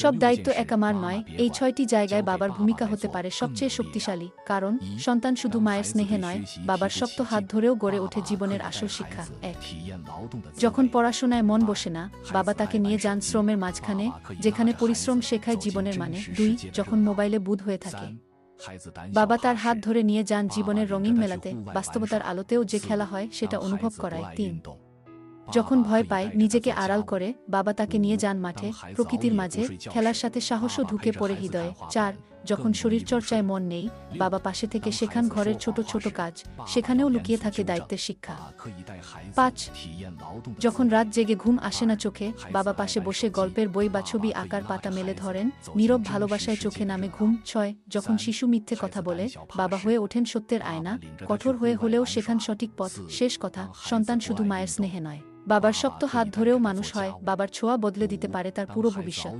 সব দায়িত্ব এক আমার নয়। এই ৬টি জায়গায় বাবার ভূমিকা হতে পারে সবচেয়ে শক্তিশালী, কারণ সন্তান শুধু মায়ের স্নেহে নয়, বাবার শক্ত হাত ধরেও গড়ে ওঠে জীবনের আসল শিক্ষা। ১, যখন পড়াশোনায় মন বসে না, বাবা তাকে নিয়ে যান শ্রমের মাঝখানে, যেখানে পরিশ্রম শেখায় জীবনের মানে। ২, যখন মোবাইলে বুঁদ হয়ে থাকে, বাবা তার হাত ধরে নিয়ে যান জীবনের রঙিন মেলাতে, বাস্তবতার আলোতেও যে খেলা হয় সেটা অনুভব করায়। ৩, যখন ভয় পায়, নিজেকে আড়াল করে, বাবা তাকে নিয়ে যান মাঠে, প্রকৃতির মাঝে, খেলার সাথে সাহসও ঢুকে পড়ে হৃদয়ে। ৪, যখন শরীরচর্চায় মন নেই, বাবা পাশে থেকে শেখান ঘরের ছোট ছোট কাজ, সেখানেও লুকিয়ে থাকে দায়িত্বের শিক্ষা। ৫, যখন রাত জেগে ঘুম আসে না চোখে, বাবা পাশে বসে গল্পের বই বা ছবি আঁকার পাতা মেলে ধরেন, নীরব ভালোবাসায় চোখে নামে ঘুম। ৬, যখন শিশু মিথ্যে কথা বলে, বাবা হয়ে ওঠেন সত্যের আয়না, কঠোর হয়ে হলেও শেখান সঠিক পথ। শেষ কথা, সন্তান শুধু মায়ের স্নেহে নয়, বাবার শক্ত হাত ধরেও মানুষ হয়। বাবার ছোঁয়া বদলে দিতে পারে তার পুরো ভবিষ্যৎ।